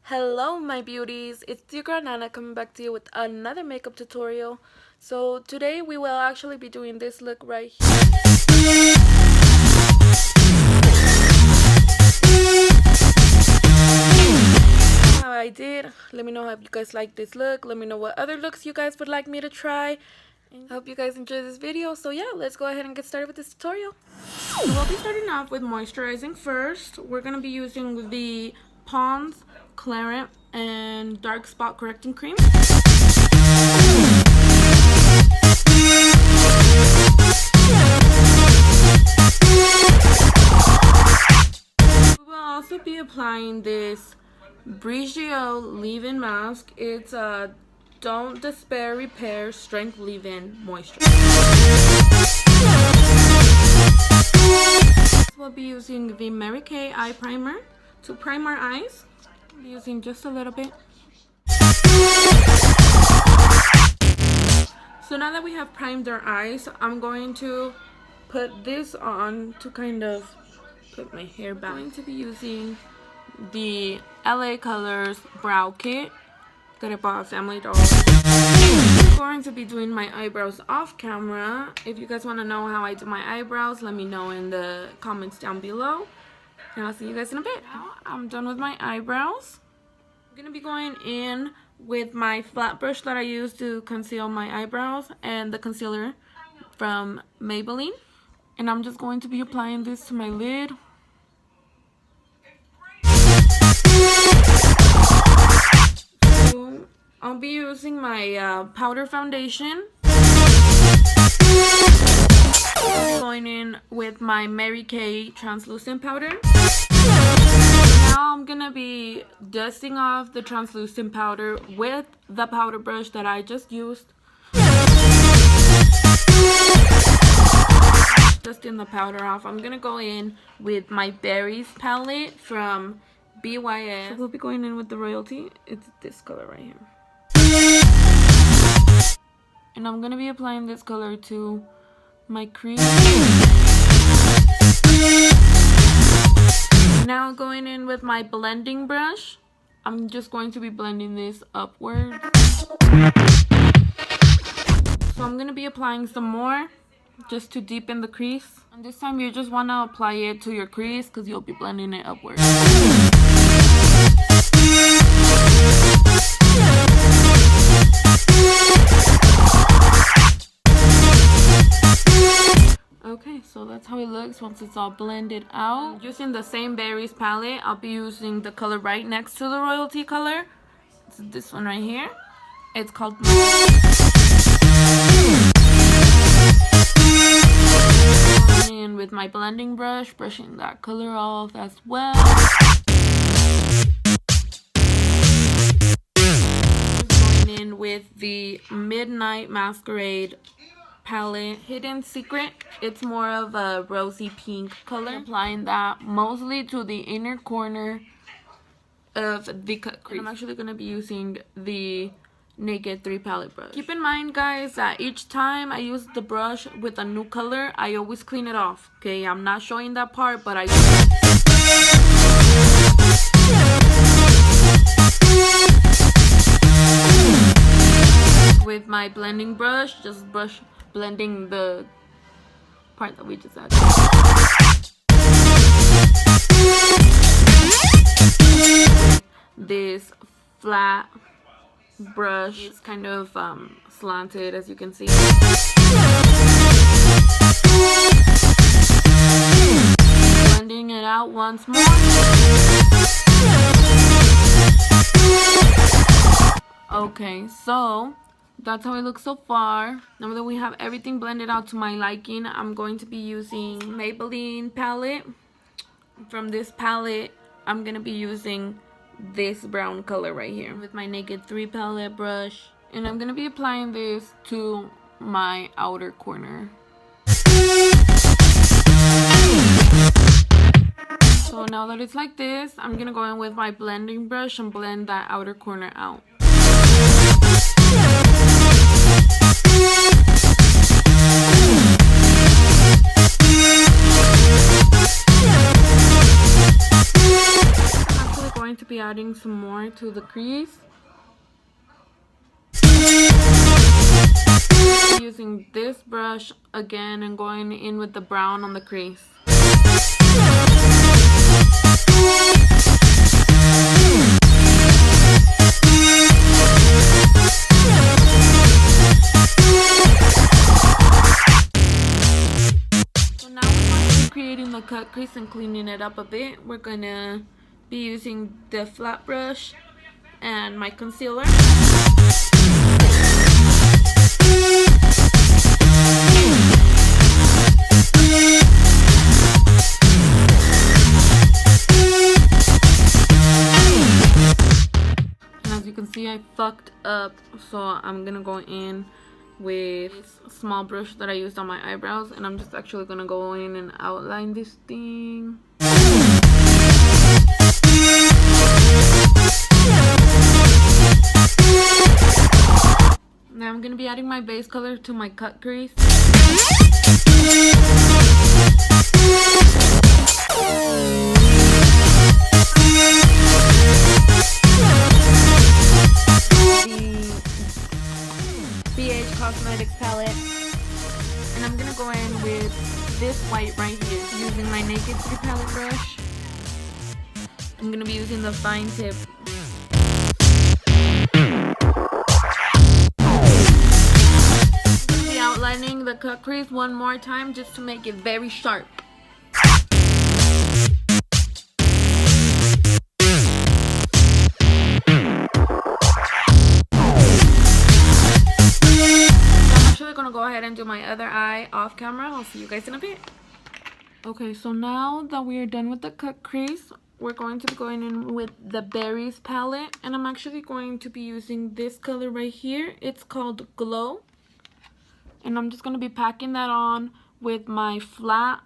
Hello my beauties, it's your girl Nana coming back to you with another makeup tutorial. So today we will actually be doing this look right here. How I did, let me know how you guys like this look, let me know what other looks you guys would like me to try. I hope you guys enjoy this video. So yeah, let's go ahead and get started with this tutorial. So we'll be starting off with moisturizing first. We're going to be using the Pond's Clarant and Dark Spot Correcting Cream. We will also be applying this BRIOGEO leave-in mask. It's a Don't Despair Repair Strength Leave-In Moisturizer. We'll be using the Mary Kay eye primer to prime our eyes. I'm using just a little bit. So now that we have primed our eyes, I'm going to put this on to kind of put my hair back. I'm going to be using the LA Colors Brow Kit that I bought at Family Dollar. I'm going to be doing my eyebrows off camera. If you guys want to know how I do my eyebrows, let me know in the comments down below. And I'll see you guys in a bit. Now I'm done with my eyebrows. I'm going to be going in with my flat brush that I use to conceal my eyebrows and the concealer from Maybelline. And I'm just going to be applying this to my lid. So I'll be using my powder foundation. Going in with my Mary Kay translucent powder. Now I'm gonna be dusting off the translucent powder with the powder brush that I just used. Dusting the powder off, I'm gonna go in with my Berries palette from BYS. So we'll be going in with the Royalty. It's this color right here. And I'm gonna be applying this color to my crease. Now going in with my blending brush, I'm just going to be blending this upwards. So I'm going to be applying some more just to deepen the crease. And this time you just want to apply it to your crease because you'll be blending it upwards. Okay, so that's how it looks once it's all blended out. Using the same Berries palette, I'll be using the color right next to the Royalty color. It's this one right here. It's called and with my blending brush, brushing that color off as well. Going in with the Midnight Masquerade palette Hidden Secret. It's more of a rosy pink color. Applying that mostly to the inner corner of the cut crease. I'm actually going to be using the Naked 3 palette brush. Keep in mind guys that each time I use the brush with a new color, I always clean it off. Okay, I'm not showing that part, but I with my blending brush, just blending the part that we just added. This flat brush, it's kind of slanted as you can see. Blending it out once more. Okay, so that's how it looks so far. Now that we have everything blended out to my liking, I'm going to be using Maybelline palette. From this palette, I'm going to be using this brown color right here with my Naked 3 palette brush. And I'm going to be applying this to my outer corner. So now that it's like this, I'm going to go in with my blending brush and blend that outer corner out. going to be adding some more to the crease. Using this brush again and going in with the brown on the crease. So now we're going to be creating the cut crease and cleaning it up a bit. We're gonna be using the flat brush and my concealer. See, I fucked up, so I'm gonna go in with a small brush that I used on my eyebrows, and I'm just actually gonna go in and outline this thing. Now I'm gonna be adding my base color to my cut crease. Cosmetics palette, and I'm gonna go in with this white right here using my Naked 3 palette brush. I'm gonna be using the fine tip. I'm gonna be outlining the cut crease one more time just to make it very sharp. Gonna go ahead and do my other eye off camera. I'll see you guys in a bit. Okay, so now that we are done with the cut crease, we're going to be going in with the Berries palette, and I'm actually going to be using this color right here. It's called Glow, and I'm just going to be packing that on with my flat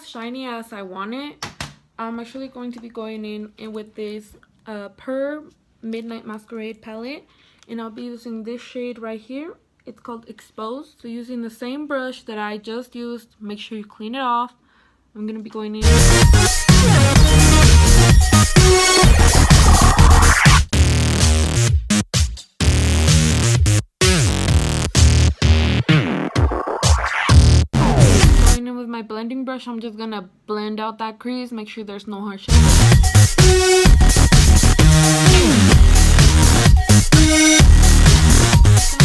shiny as I want it. I'm actually going to be going in with this Per Midnight Masquerade palette, and I'll be using this shade right here. It's called Exposed. So using the same brush that I just used, make sure you clean it off. I'm gonna be going in. With my blending brush, I'm just gonna blend out that crease, make sure there's no harsh edges.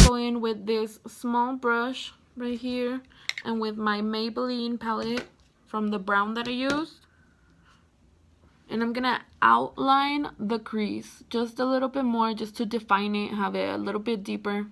Go in with this small brush right here and with my Maybelline palette from the brown that I used, and I'm gonna outline the crease just a little bit more, just to define it, have it a little bit deeper.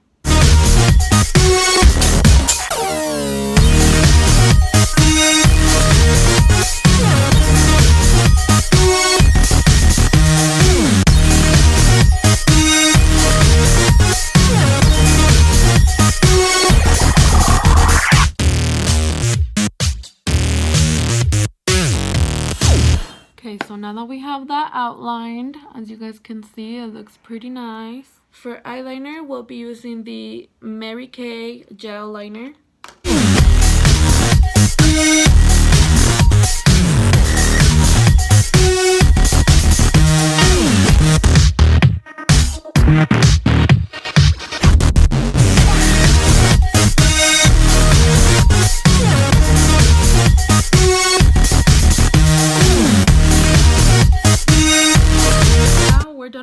Okay, so now that we have that outlined, as you guys can see, it looks pretty nice. For eyeliner, we'll be using the Mary Kay gel liner.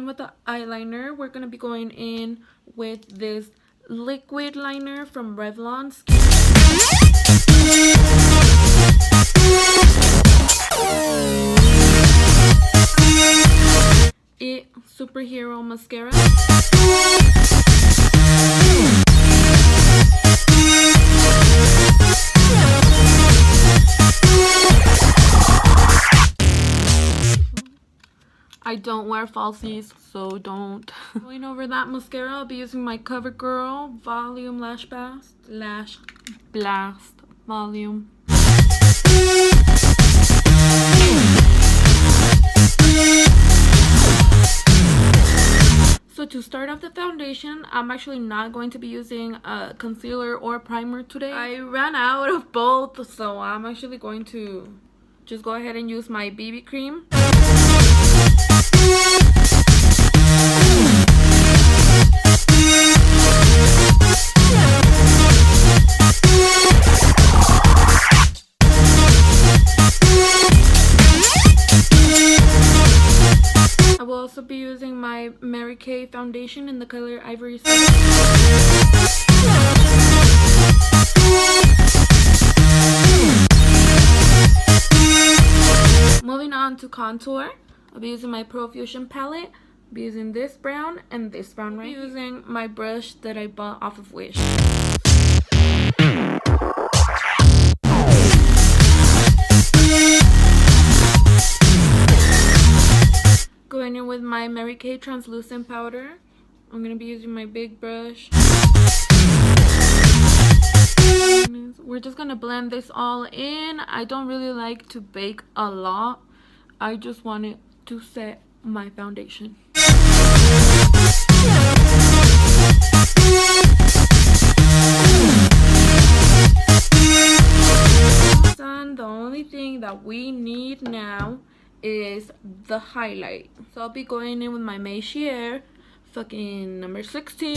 With the eyeliner, we're going to be going in with this liquid liner from Revlon. It Superhero Mascara. I don't wear falsies, so don't. Going over that mascara, I'll be using my COVERGIRL Volume Lash Blast Volume. to start off the foundation, I'm actually not going to be using a concealer or primer today. I ran out of both, so I'm actually going to just go ahead and use my BB cream. I will also be using my Mary Kay foundation in the color Ivory Silver. Moving on to contour, I'll be using my ProFusion palette. I'll be using this brown and this brown right here. Using my brush that I bought off of Wish. Going in with my Mary Kay translucent powder. I'm going to be using my big brush. We're just going to blend this all in. I don't really like to bake a lot. I just want it to set my foundation. Done. The only thing that we need now is the highlight. So I'll be going in with my Maycheer fucking number 16.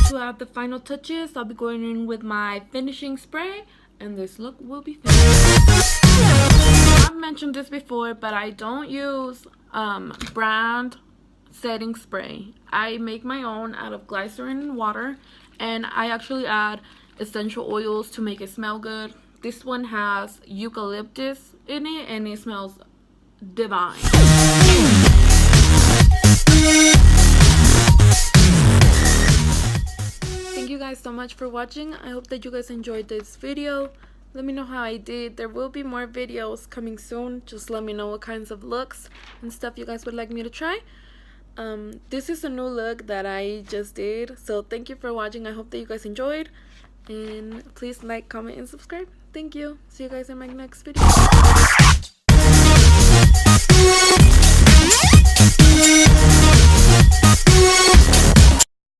To add the final touches, I'll be going in with my finishing spray, and this look will be finished. I've mentioned this before, but I don't use brand setting spray. I make my own out of glycerin and water, and I actually add essential oils to make it smell good. This one has eucalyptus in it, and it smells divine. Thank you guys so much for watching. I hope that you guys enjoyed this video. Let me know how I did. There will be more videos coming soon. Just let me know what kinds of looks and stuff you guys would like me to try. This is a new look that I just did. So thank you for watching. I hope that you guys enjoyed. And please like, comment, and subscribe. Thank you. See you guys in my next video.